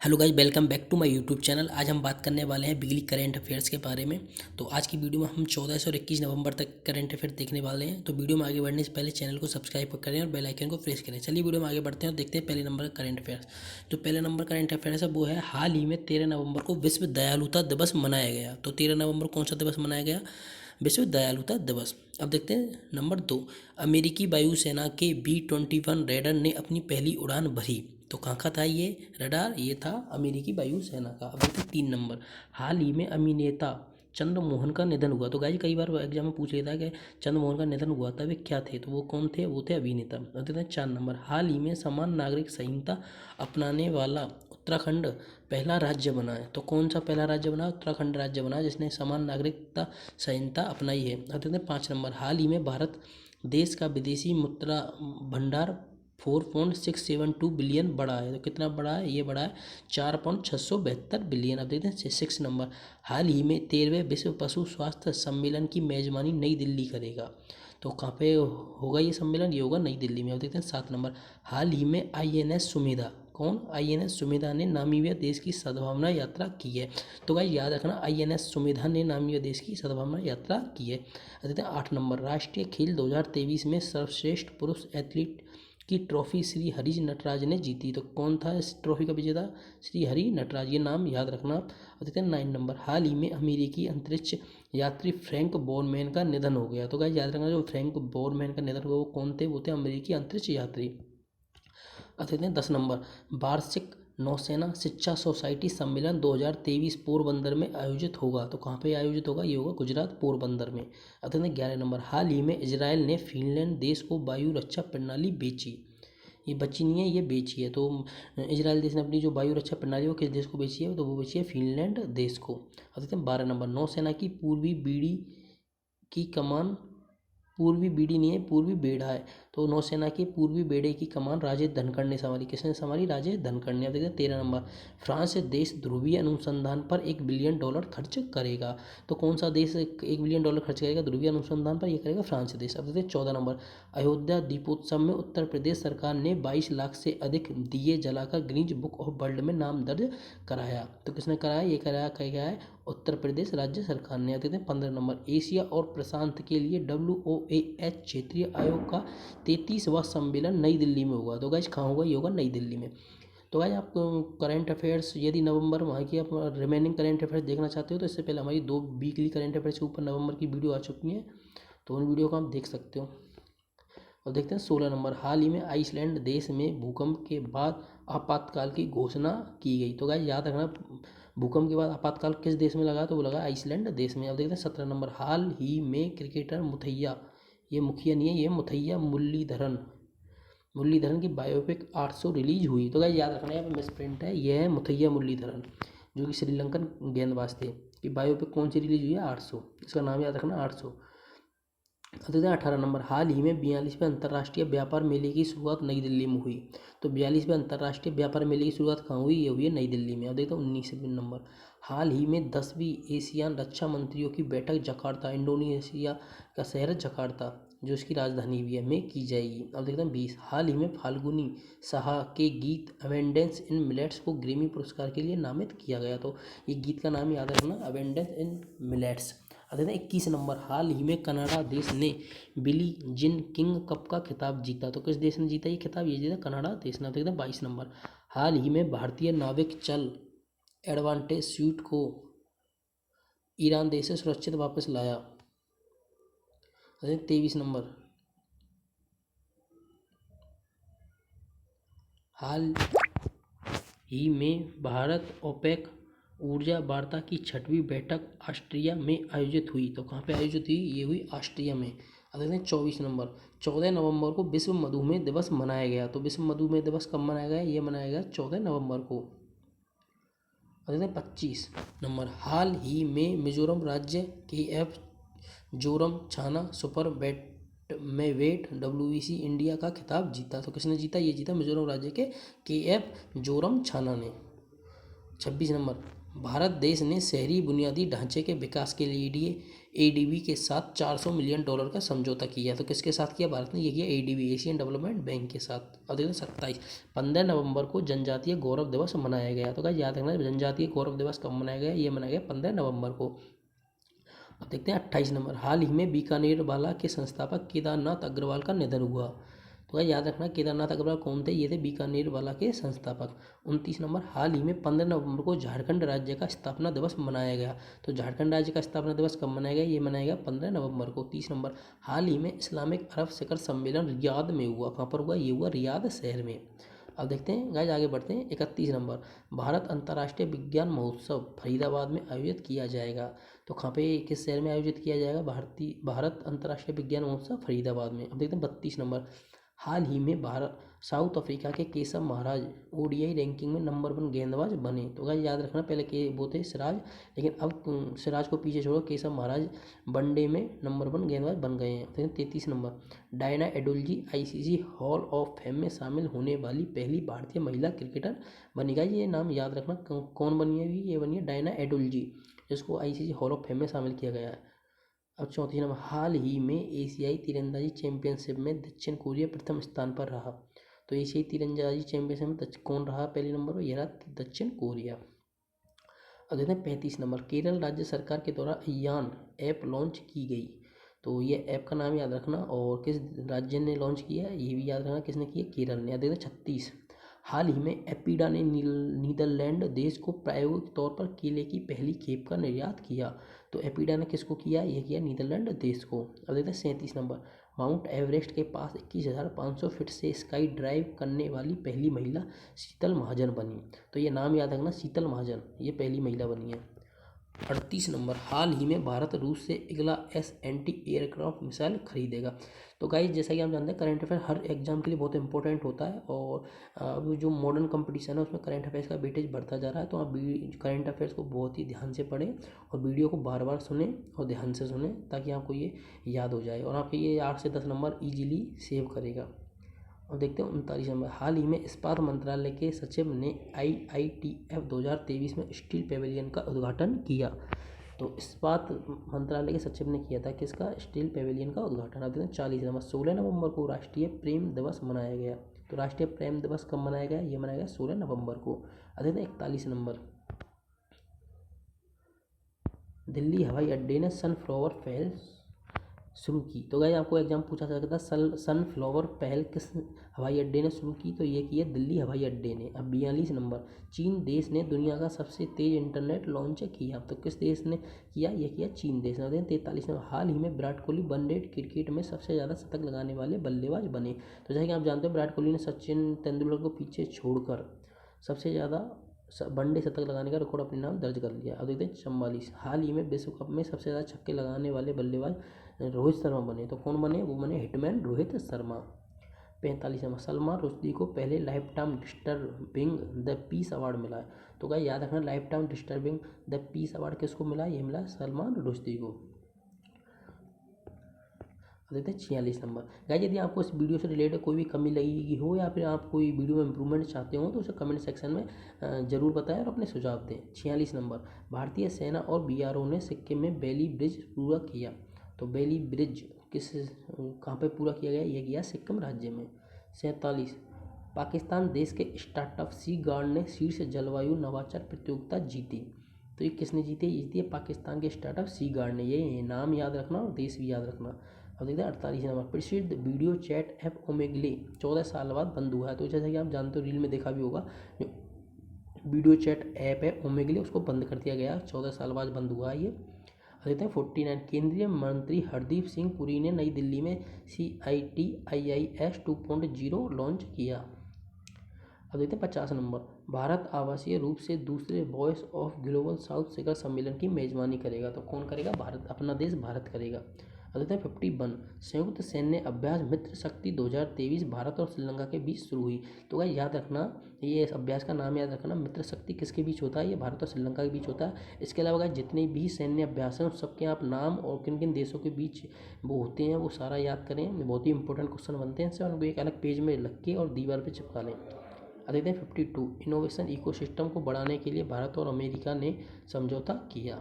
Hello guys, welcome back to my YouTube channel. आज हम बात करने वाले हैं बिजली करंट अफेयर्स के बारे में। तो आज की वीडियो में हम 14 से और 21 नवंबर तक करंट अफेयर देखने वाले हैं। तो वीडियो में आगे बढ़ने से पहले चैनल को सब्सक्राइब करें और बेल आइकन को प्रेस करें। चलिए वीडियो में आगे बढ़ते हैं और देखते हैं पहले नंबर का करंट अफेयर्स। जो पहले नंबर करंट अफेयर्स है वो है, हाल ही में 13 नवंबर को विश्व दयालुता दिवस मनाया गया। तो 13 नवंबर कौन सा दिवस मनाया गया? विश्व दयालुता दिवस। अब देखते हैं नंबर 2। अमेरिकी वायुसेना के B-21 रैडर ने अपनी पहली उड़ान भरी। तो कहाँ का था ये रडार? ये था अमेरिकी वायुसेना का। अब देखते हैं 3 नंबर। हाल ही में अभिनेता चंद्रमोहन का निधन हुआ। तो गाइस कई बार एग्जाम में पूछ लेता है कि चंद्रमोहन का निधन हुआ था, वे क्या थे? तो वो कौन थे? वो थे अभिनेता। अब देखते हैं 4 नंबर। हाल ही में समान नागरिक संहिता अपनाने वाला उत्तराखंड पहला राज्य बना है। तो कौन सा पहला राज्य बना? उत्तराखंड राज्य बना जिसने समान नागरिकता संहिता अपनाई है। अब देखते हैं 5 नंबर। हाल ही में भारत देश का विदेशी मुद्रा भंडार 4.672 बिलियन बढ़ा है। तो कितना बढ़ा है? ये बढ़ा है 4.672 बिलियन। अब देखते हैं 6 नंबर। हाल ही में 13वें विश्व पशु स्वास्थ्य सम्मेलन की मेजबानी नई दिल्ली करेगा। तो कहाँ पे होगा ये सम्मेलन? ये होगा नई दिल्ली में। अब देखते हैं 7 नंबर। हाल ही में INS सुमेधा, कौन? INS सुमेधा ने नामीबिया देश की सद्भावना यात्रा की है। तो गाइस याद रखना, INS सुमेधा ने नामीबिया देश की सद्भावना यात्रा की है। अब देखते हैं 8 नंबर। राष्ट्रीय खेल 2023 में सर्वश्रेष्ठ पुरुष एथलीट की ट्रॉफी श्री हरि नटराज ने जीती। तो कौन था इस ट्रॉफी का विजेता? श्री हरि नटराज, ये नाम याद रखना। अब देखते हैं 9 नंबर। हाल ही में अमेरिकी अंतरिक्ष यात्री फ्रैंक बोरमैन का निधन हो गया। तो गाइस याद रखना, जो फ्रैंक बोरमैन का निधन हुआ वो कौन थे? वो थे अमेरिकी अंतरिक्ष यात्री। अब देखते हैं 10 नंबर। वार्षिक नौसेना शिक्षा सोसाइटी सम्मेलन 2023 पोरबंदर में आयोजित होगा। तो कहाँ पे आयोजित होगा? ये होगा गुजरात, पोरबंदर में। अब देखते हैं 11 नंबर। हाल ही में इजराइल ने फिनलैंड देश को वायु रक्षा प्रणाली बेची। ये बची नहीं है, ये बेची है। तो इजराइल देश ने अपनी जो वायु रक्षा प्रणाली है वो किस देश को बेची है? तो वो बेची है फिनलैंड देश को। अब देखते हैं 12 नंबर। नौसेना की पूर्वी बीडी की कमान, पूर्वी बीडी नहीं है, पूर्वी बेड़ा है। तो नौसेना के पूर्वी बेड़े की कमान राजेश धनखड़ ने संभाली। किसने संभाली? राजेश धनखड़ ने। अब देखते हैं 13 नंबर। फ्रांस देश ध्रुवीय अनुसंधान पर $1 बिलियन खर्च करेगा। तो कौन सा देश $1 बिलियन खर्च करेगा ध्रुवीय अनुसंधान पर? ये करेगा फ्रांस देश। अब देखते हैं 14 नंबर। अयोध्या दीपोत्सव में उत्तर प्रदेश सरकार ने 22 लाख से अधिक दिए जलाकर गिनीज बुक ऑफ वर्ल्ड में नाम दर्ज कराया। तो किसने कराया? ये कराया क्या है? उत्तर प्रदेश राज्य सरकार ने। आते थे 15 नंबर। एशिया और प्रशांत के लिए WOAH क्षेत्रीय आयोग का 33वां सम्मेलन नई दिल्ली में होगा। तो गाइस कहाँ होगा? ये होगा नई दिल्ली में। तो गाइस आप करंट अफेयर्स, यदि नवंबर वहाँ की आप रिमेनिंग करंट अफेयर्स देखना चाहते हो तो इससे पहले हमारी 2 वीकली करंट अफेयर्स के ऊपर नवंबर की वीडियो आ चुकी हैं, तो उन वीडियो को आप देख सकते हो। अब देखते हैं 16 नंबर। हाल ही में आइसलैंड देश में भूकंप के बाद आपातकाल की घोषणा की गई। तो गाइस याद रखना, भूकंप के बाद आपातकाल किस देश में लगा? तो वो लगा आइसलैंड देश में। अब देखते हैं 17 नंबर। हाल ही में क्रिकेटर मुथैया, ये मुखिया नहीं है, ये मुथैया मुरलीधरन, मुरलीधरन की बायोपिक 800 रिलीज हुई। तो गाइस याद रखना, यहाँ पे मिस प्रिंट है, ये है मुथैया मुरलीधरन जो कि श्रीलंकन गेंदबाज थे। कि बायोपिक कौन सी रिलीज हुई है? 800। इसका नाम याद रखना, 800। अतः 18 नंबर। हाल ही में 42वें अंतर्राष्ट्रीय व्यापार मेले की शुरुआत नई दिल्ली में हुई। तो 42वें अंतर्राष्ट्रीय व्यापार मेले की शुरुआत कहाँ हुई? ये हुई है नई दिल्ली में। अब देखते हैं 19वें नंबर। हाल ही में 10वीं एशियान रक्षा मंत्रियों की बैठक जकार्ता, इंडोनेशिया का शहर जकार्ता जो इसकी राजधानी भी है, में की जाएगी। अब देखते हैं 20। हाल ही में फाल्गुनी साहा के गीत अवेंडेंस इन मिलेट्स को ग्रैमी पुरस्कार के लिए नामित किया गया। तो ये गीत का नाम याद रखना, अवेंडेंस इन मिलेट्स। अतः 21 नंबर। हाल ही में कनाडा देश ने बिली जिन किंग कप का खिताब जीता। तो किस देश ने जीता ये खिताब? ये जीता कनाडा देश ने। देखते हैं 22 नंबर। हाल ही में भारतीय नाविक चल एडवांटेज स्यूट को ईरान देश से सुरक्षित वापस लाया। 23 नंबर। हाल ही में भारत ओपेक ऊर्जा वार्ता की 6वीं बैठक ऑस्ट्रिया में आयोजित हुई। तो कहाँ पे आयोजित हुई? ये हुई ऑस्ट्रिया में। अब देखते हैं 24 नंबर। 14 नवंबर को विश्व मधुमेह दिवस मनाया गया। तो विश्व मधुमेह दिवस कब मनाया गया? ये मनाया गया 14 नवंबर को। अब देखते हैं 25 नंबर। हाल ही में मिजोरम राज्य KF जोरम छाना सुपर वेट WBC इंडिया का खिताब जीता। तो किसने जीता? ये जीता मिजोरम राज्य के KF जोरम छाना ने। 26 नंबर। भारत देश ने शहरी बुनियादी ढांचे के विकास के लिए एडीबी के साथ $400 मिलियन का समझौता किया। तो किसके साथ किया भारत ने? ये किया एडीबी, एशियन डेवलपमेंट बैंक के साथ। और देखो 27 15 नवंबर को जनजातीय गौरव दिवस मनाया गया। तो क्या याद रखना, जनजातीय गौरव दिवस कब मनाया गया? ये मनाया गया 15 नवंबर को। अब देखते हैं 28 नंबर, हाल ही में बीकानेर वाला के संस्थापक केदारनाथ अग्रवाल का निधन हुआ। तो याद रखना, केदारनाथ अग्रवाल कौन थे? ये थे बीकानेर वाला के संस्थापक। 29 नंबर, हाल ही में 15 नवंबर को झारखंड राज्य का स्थापना दिवस मनाया गया। तो झारखंड राज्य का स्थापना दिवस कब मनाया गया? ये मनाया गया 15 नवंबर को। 30 नंबर, हाल ही में इस्लामिक अरब शिखर सम्मेलन रियाद में हुआ। कहाँ पर हुआ? ये हुआ रियाद शहर में। अब देखते हैं गाइस, आगे बढ़ते हैं। 31 नंबर, भारत अंतर्राष्ट्रीय विज्ञान महोत्सव फरीदाबाद में आयोजित किया जाएगा। तो कहाँ पे, किस शहर में आयोजित किया जाएगा? भारत अंतर्राष्ट्रीय विज्ञान महोत्सव फरीदाबाद में। अब देखते हैं 32 नंबर, हाल ही में भारत साउथ अफ्रीका के केशव महाराज ओडीआई रैंकिंग में नंबर 1 गेंदबाज बने। तो गाइस याद रखना, पहले के वो थे सिराज, लेकिन अब सिराज को पीछे छोड़ो, केशव महाराज वनडे में नंबर 1 गेंदबाज बन गए हैं। 33 number, Diana Edulji ICC hall of fame में शामिल होने वाली पहली भारतीय महिला क्रिकेटर बनी। गाइस ये नाम याद रखना, कौन बनी है? ये बनी है डायना एडुल्जी, जिसको आईसीसी हॉल ऑफ फेम में शामिल किया गया है। अब 34 नंबर, हाल ही में एशियाई तीरंदाजी चैंपियनशिप में दक्षिण कोरिया प्रथम स्थान पर रहा। तो एशियाई तीरंदाजी चैंपियनशिप में कौन रहा पहले नंबर पर? यह रहा दक्षिण कोरिया। अब देखते हैं 35 नंबर, केरल राज्य सरकार के द्वारा अयान ऐप लॉन्च की गई। तो ये ऐप का नाम याद रखना, और किस राज्य ने लॉन्च किया है ये भी याद रखना, किसने किया? केरल ने। देखते हैं 36, हाल ही में एपीडा ने नीदरलैंड देश को प्रायोगिक तौर पर केले की पहली खेप का निर्यात किया। तो एपीडा ने किसको किया? ये किया नीदरलैंड देश को। अब देखते हैं 37 नंबर, माउंट एवरेस्ट के पास 21,500 फीट से स्काई ड्राइव करने वाली पहली महिला शीतल महाजन बनी। तो ये नाम याद रखना, शीतल महाजन, ये पहली महिला बनी है। 38 नंबर, हाल ही में भारत रूस से अगला एंटी एयरक्राफ्ट मिसाइल खरीदेगा। तो गाइस जैसा कि हम जानते हैं, करंट अफेयर हर एग्जाम के लिए बहुत इंपॉर्टेंट होता है, और अब जो मॉडर्न कंपटीशन है उसमें करंट अफेयर्स का वेटेज बढ़ता जा रहा है। तो आप करंट अफेयर्स को बहुत ही ध्यान से पढ़ें, और वीडियो को बार बार सुने और ध्यान से सुने, ताकि आपको ये याद हो जाए, और आपके ये 8 से 10 नंबर ईजिली सेव करेगा। और देखते हैं 39 नंबर, हाल ही में इस्पात मंत्रालय के सचिव ने IITF 2023 में स्टील पेवेलियन का उद्घाटन किया। तो इस्पात मंत्रालय के सचिव ने किया था किसका? स्टील पेवेलियन का उद्घाटन। अब देखते हैं 40 नंबर, 16 नवंबर को राष्ट्रीय प्रेम दिवस मनाया गया। तो राष्ट्रीय प्रेम दिवस कब मनाया गया? ये मनाया गया 16 नवंबर को। अब देखते हैं 41 नंबर, दिल्ली हवाई अड्डे ने सनफ्लावर पहल शुरू की। तो गाइस आपको एग्जाम पूछा जा सकता है, सनफ्लावर पहल किस हवाई अड्डे ने शुरू की? तो ये की है दिल्ली हवाई अड्डे ने। अब 42 नंबर, चीन देश ने दुनिया का सबसे तेज इंटरनेट लॉन्च किया। तो किस देश ने किया? ये किया चीन देश ने। 43 नंबर, हाल ही में विराट कोहली वनडे क्रिकेट में सबसे ज़्यादा शतक लगाने वाले बल्लेबाज बने। तो जैसे कि आप जानते हो, विराट कोहली ने सचिन तेंदुलकर को पीछे छोड़कर सबसे ज़्यादा वनडे शतक लगाने का रिकॉर्ड अपने नाम दर्ज कर लिया। अब देखते हैं 44, हाल ही में विश्व कप में सबसे ज़्यादा छक्के लगाने वाले बल्लेबाज रोहित शर्मा बने। तो कौन बने? वो बने हिटमैन रोहित शर्मा। 45 नंबर, सलमान रुश्दी को पहले life time disturbing the peace award मिला है। तो क्या याद रखना, life time disturbing the peace award किसको मिला? ये मिला सलमान रुश्दी को। देखते हैं 46 नंबर, गाइस यदि आपको इस वीडियो से रिलेटेड कोई भी कमी लगी हो, या फिर आप कोई वीडियो में इंप्रूवमेंट चाहते हो, तो उसे कमेंट सेक्शन में ज़रूर बताएं और अपने सुझाव दें। 46 नंबर, भारतीय सेना और बीआरओ ने सिक्किम में बेली ब्रिज पूरा किया। तो बेली ब्रिज कहाँ पे पूरा किया गया? ये किया सिक्किम राज्य में। 47, पाकिस्तान देश के स्टार्टअप सी गार्ड ने शीर्ष जलवायु नवाचार प्रतियोगिता जीती। तो ये किसने जीती? ये जीती है पाकिस्तान के स्टार्टअप सी गार्ड ने। ये नाम याद रखना और देश भी याद रखना। अब देखते हैं 48 नंबर, प्रसिद्ध वीडियो चैट ऐप ओमेगले 14 साल बाद बंद हुआ है। तो जैसा कि आप जानते हो, रील में देखा भी होगा, जो वीडियो चैट ऐप है ओमेगले, उसको बंद कर दिया गया, 14 साल बाद बंद हुआ है ये। देखते हैं 49, केंद्रीय मंत्री हरदीप सिंह पुरी ने नई दिल्ली में CITIIS 2.0 लॉन्च किया। अब देखते हैं 50 नंबर, भारत आवासीय रूप से दूसरे वॉइस ऑफ ग्लोबल साउथ शिखर सम्मेलन की मेजबानी करेगा। तो कौन करेगा? भारत, अपना देश भारत करेगा। अब देखते हैं 51, संयुक्त सैन्य अभ्यास मित्र शक्ति 2023 भारत और श्रीलंका के बीच शुरू हुई। तो भाई याद रखना, ये इस अभ्यास का नाम याद रखना, मित्र शक्ति किसके बीच होता है? ये भारत और श्रीलंका के बीच होता है। इसके अलावा जितने भी सैन्य अभ्यास हैं उस सबके आप नाम और किन किन देशों के बीच वो होते हैं वो सारा याद करें। बहुत ही इंपॉर्टेंट क्वेश्चन बनते हैं इससे, उनको एक अलग पेज में रख के और दीवार पर चिपका लें। अब देखते हैं 52, इनोवेशन इकोसिस्टम को बढ़ाने के लिए भारत और अमेरिका ने समझौता किया।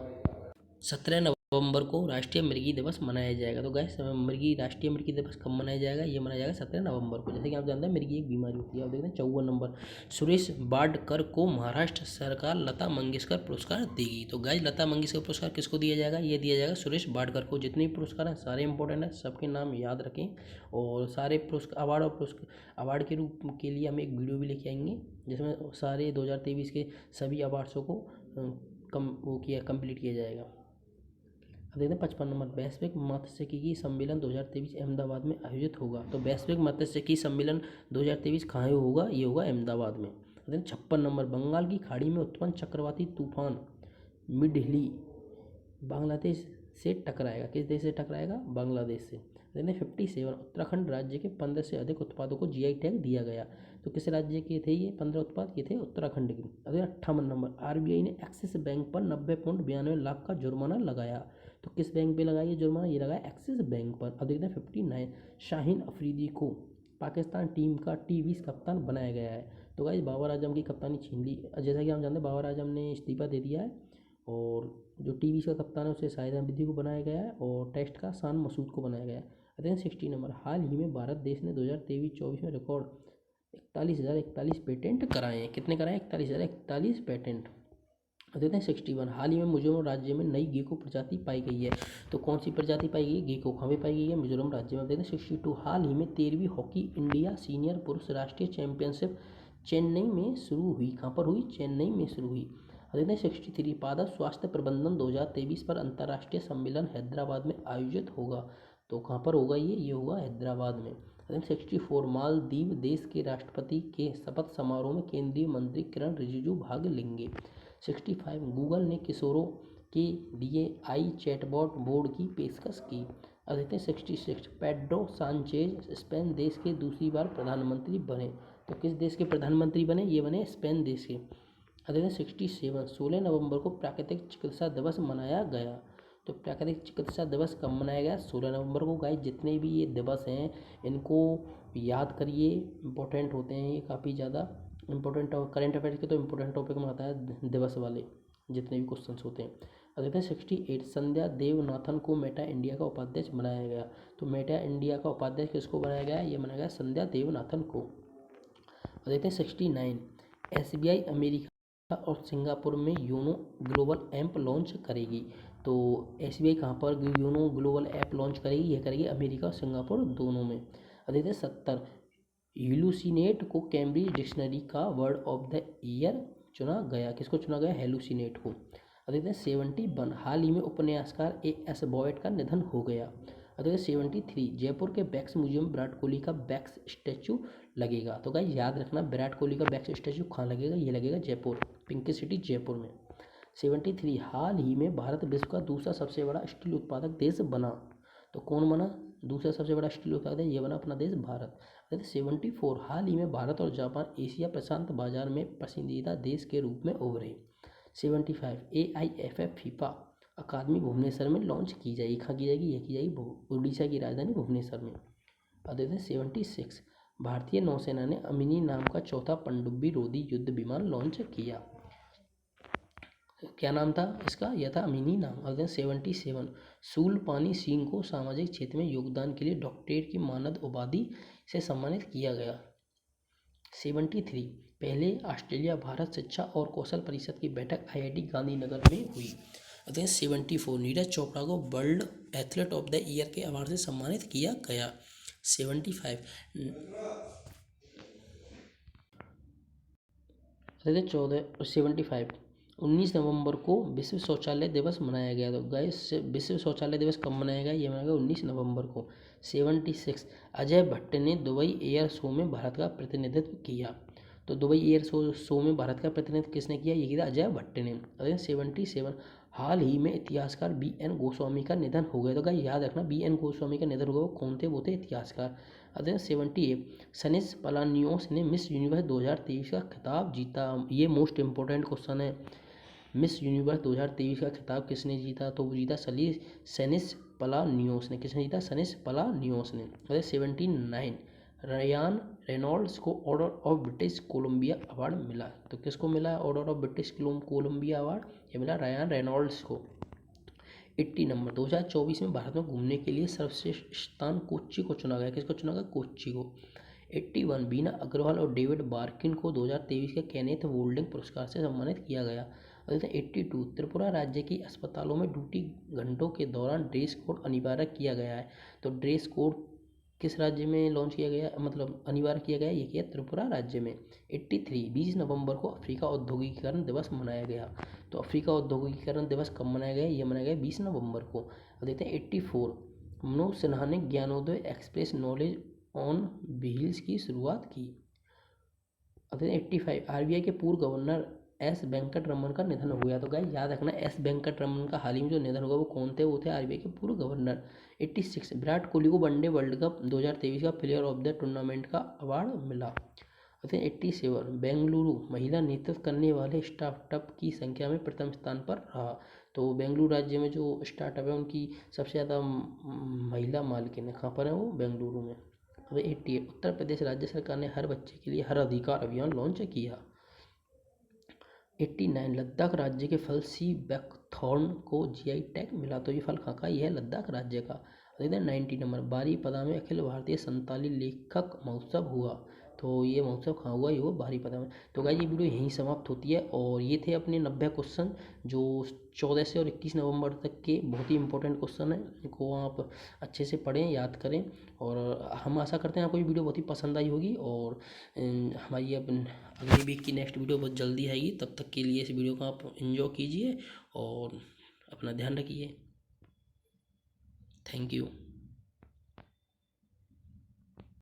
17 नवंबर को राष्ट्रीय मृगी दिवस मनाया जाएगा। तो गाइस राष्ट्रीय मृगी दिवस कब मनाया जाएगा? ये मनाया जाएगा 17 नवंबर को। जैसे कि आप जानते हैं मृगी एक बीमारी होती है। आप देखते हैं 54 नंबर, सुरेश बाडकर को महाराष्ट्र सरकार लता मंगेशकर पुरस्कार देगी। तो गाइस लता मंगेशकर पुरस्कार किसको दिया जाएगा? ये दिया जाएगा सुरेश बाडकर को। जितने भी पुरस्कार हैं सारे इंपॉर्टेंट हैं, सबके नाम याद रखें और सारे पुरस्कार अवार्ड के रूप के लिए हम एक वीडियो भी लेके आएंगे जिसमें सारे 2023 के सभी अवार्ड्सों को कंप्लीट किया जाएगा। अब देखते हैं 55 नंबर, वैश्विक मत्स्यिकी सम्मेलन 2023 अहमदाबाद में आयोजित होगा। तो वैश्विक मत्स्यिकी सम्मेलन 2023 कहाँ होगा? ये होगा अहमदाबाद में। अब देखते हैं 56 नंबर, बंगाल की खाड़ी में उत्पन्न चक्रवाती तूफान मिडली बांग्लादेश से टकराएगा। किस देश से टकराएगा? बांग्लादेश से। देखते हैं 57, उत्तराखंड राज्य के 15 से अधिक उत्पादों को जीआई टैग दिया गया। तो किस राज्य के थे ये 15 उत्पाद? ये थे उत्तराखंड के। अब 58 नंबर, आरबीआई ने एक्सिस बैंक पर 90.92 लाख का जुर्माना लगाया। तो किस बैंक पे लगाया ये जुर्माना? ये लगाया एक्सिस बैंक पर। अब देखते हैं 59, शाहीन अफरीदी को पाकिस्तान टीम का T20 कप्तान बनाया गया है। तो गाइस बाबर आजम की कप्तानी छीन ली। जैसा कि हम जानते हैं बाबर आजम ने इस्तीफा दे दिया है और जो T20 का कप्तान है उसे शाहिद अफरीदी को बनाया गया है और टेस्ट का शान मसूद को बनाया गया है। अध्ययन 60 नंबर, हाल ही में भारत देश ने 2023-24 में रिकॉर्ड 41,041 पेटेंट कराए हैं। कितने कराए? 41,041 पेटेंट। देखते हैं 61, हाल ही में मिजोरम राज्य में नई गेको प्रजाति पाई गई है। तो कौन सी प्रजाति पाई गई है? गेको कहाँ पे पाई गई है? मिजोरम राज्य में। देखते हैं 62, हाल ही में 13वीं हॉकी इंडिया सीनियर पुरुष राष्ट्रीय चैंपियनशिप चेन्नई में शुरू हुई। कहाँ पर हुई? चेन्नई में शुरू हुई। देखते हैं 63, पादप स्वास्थ्य प्रबंधन 2023 पर अंतर्राष्ट्रीय सम्मेलन हैदराबाद में आयोजित होगा। तो कहाँ पर होगा ये होगा हैदराबाद में। 64, मालदीव देश के राष्ट्रपति के शपथ समारोह में केंद्रीय मंत्री किरण रिजिजू भाग लेंगे। 65, गूगल ने किशोरों के लिए आई चैटबॉट बोर्ड की पेशकश की। अब देखते हैं 66, पेड्रो सांचेज स्पेन देश के दूसरी बार प्रधानमंत्री बने। तो किस देश के प्रधानमंत्री बने? ये बने स्पेन देश के। अब देखते हैं 67, 16 नवंबर को प्राकृतिक चिकित्सा दिवस मनाया गया। तो प्राकृतिक चिकित्सा दिवस कब मनाया गया? 16 नवंबर को। गाइस जितने भी ये दिवस हैं इनको याद करिए, इंपॉर्टेंट होते हैं ये काफ़ी ज़्यादा इंपॉर्टेंट। करेंट अफेयर्स के तो इंपॉर्टेंट टॉपिक में आता है दिवस वाले जितने भी क्वेश्चंस होते हैं। अब देखते हैं 68, संध्या देवनाथन को मेटा इंडिया का उपाध्यक्ष बनाया गया। तो मेटा इंडिया का उपाध्यक्ष किसको बनाया गया? ये बनाया गया संध्या देवनाथन को। अब देखते हैं 69, SBI अमेरिका और सिंगापुर में योनो ग्लोबल ऐप लॉन्च करेगी। तो SBI कहाँ पर योनो ग्लोबल ऐप लॉन्च करेगी? ये करेगी अमेरिका और सिंगापुर दोनों में। अब देखते हैं 70, हेलुसिनेट को कैम्ब्रिज डिक्शनरी का वर्ड ऑफ द ईयर चुना गया। किसको चुना गया? हेलुसिनेट को। अब देखते हैं 71, हाल ही में उपन्यासकार A.S. बॉयड का निधन हो गया। अब देखते हैं 73, जयपुर के वैक्स म्यूजियम विराट कोहली का वैक्स स्टैचू लगेगा। तो गाइस याद रखना विराट कोहली का वैक्स स्टैचू कहाँ लगेगा? ये लगेगा जयपुर, पिंक सिटी जयपुर में। 73, हाल ही में भारत विश्व का दूसरा सबसे बड़ा स्टील उत्पादक देश बना। तो कौन बना दूसरा सबसे बड़ा स्टील उत्पादक? ये बना अपना देश भारत। 74, हाल ही में भारत और जापान एशिया प्रशांत बाजार में पसंदीदा देश के रूप में उभरे। 75, AIFF फीफा अकादमी भुवनेश्वर में लॉन्च की जाएगी। कहाँ की जाएगी? ये की जाएगी उड़ीसा की राजधानी भुवनेश्वर में। अब देखते हैं 76, भारतीय नौसेना ने अमिनी नाम का चौथा पनडुब्बी रोधी युद्ध विमान लॉन्च किया। क्या नाम था इसका? यह था अमिनी नाम। अब 77, शूलपानी सिंह को सामाजिक क्षेत्र में योगदान के लिए डॉक्टरेट की मानद उपाधि से सम्मानित किया गया। 73, पहले ऑस्ट्रेलिया भारत शिक्षा और कौशल परिषद की बैठक IIT गांधीनगर में हुई। 74, नीरज चोपड़ा को world athlete of the year के अवार्ड से सम्मानित किया गया। 75, 75, 19 नवंबर को विश्व शौचालय दिवस मनाया गया। तो गाइस विश्व शौचालय दिवस कब मनाया गया? ये मनाया गया 19 नवंबर को। 76, अजय भट्ट ने दुबई एयर शो में भारत का प्रतिनिधित्व किया। तो दुबई एयर शो में भारत का प्रतिनिधित्व किसने किया? ये किया अजय भट्ट ने। 77, हाल ही में इतिहासकार BN गोस्वामी का निधन हो गया। तो गाइस याद रखना BN गोस्वामी का निधन हो गया। वो कौन थे? वो थे इतिहासकार। 78, सनिस पलानियोस ने मिस यूनिवर्स 2023 का खिताब जीता। ये मोस्ट इंपॉर्टेंट क्वेश्चन है। मिस यूनिवर्स 2023 का खिताब किसने जीता? तो वो जीता सनिस पलानियोस ने। किसने जीता? सनिस पलानियोस ने। 79, रयान रेनॉल्ड्स को order of British Columbia award मिला। तो किसको मिला है order of British Columbia award? ये मिला रायन रेनॉल्ड्स को। 80 नंबर, 2024 में भारत में घूमने के लिए सर्वश्रेष्ठ स्थान कोच्चि को चुना गया। किसको चुना गया? कोच्चि को। 81, बीना अग्रवाल और डेविड बार्किन को 2023 के केनेथ वोल्डिंग पुरस्कार से सम्मानित किया गया। 82, त्रिपुरा राज्य की अस्पतालों में ड्यूटी घंटों के दौरान ड्रेस कोड अनिवार्य किया गया है। तो ड्रेस कोड किस राज्य में लॉन्च किया गया, मतलब अनिवार्य किया गया? ये किया त्रिपुरा राज्य में। 83, 20 नवंबर को अफ्रीका औद्योगिकीकरण दिवस मनाया गया। तो अफ्रीका औद्योगिकीकरण दिवस कब मनाया गया? ये मनाया गया 20 नवंबर को। अब देखते हैं 84, मनोज सिन्हा ने Gyanodaya express knowledge on wheels की शुरुआत की। अब देखते हैं 85, आरबीआई के पूर्व गवर्नर एस वेंकट रमन का निधन हो गया। तो गाइस याद रखना, एस वेंकट रमन का हाल ही में जो निधन हुआ वो कौन थे? वो थे आरबीआई के पूर्व गवर्नर। 86, विराट कोहली को वनडे वर्ल्ड कप 2023 का प्लेयर ऑफ द टूर्नामेंट का अवार्ड मिला। 87, बेंगलुरु महिला नेतृत्व करने वाले स्टार्टअप की संख्या में प्रथम स्थान पर रहा। तो बेंगलुरु राज्य में जो स्टार्टअप है उनकी सबसे ज़्यादा महिला मालिकिन है। कहाँ पर है वो? बेंगलुरु में। 88, उत्तर प्रदेश राज्य सरकार ने हर बच्चे के लिए हर अधिकार अभियान लॉन्च किया। 89, लद्दाख राज्य के फल सी बैकथॉर्न को जीआई टैग मिला। तो ये फल कहाँ का? ये है लद्दाख राज्य का। 90 नंबर, बारीपदा में अखिल भारतीय संताली लेखक महोत्सव हुआ। तो ये महोत्सव कहाँ हुआ? ये हुआ बारीपदा में। तो गाइस ये वीडियो यहीं समाप्त होती है और ये थे अपने 90 क्वेश्चन जो 14 से और 21 नवंबर तक के बहुत ही इंपॉर्टेंट क्वेश्चन हैं। इनको आप अच्छे से पढ़ें, याद करें और हम आशा करते हैं आपको ये वीडियो बहुत ही पसंद आई होगी। और हमारी अगली वीक की नेक्स्ट वीडियो बहुत जल्दी आएगी। तब तक के लिए इस वीडियो को आप एंजॉय कीजिए और अपना ध्यान रखिए। Thank you.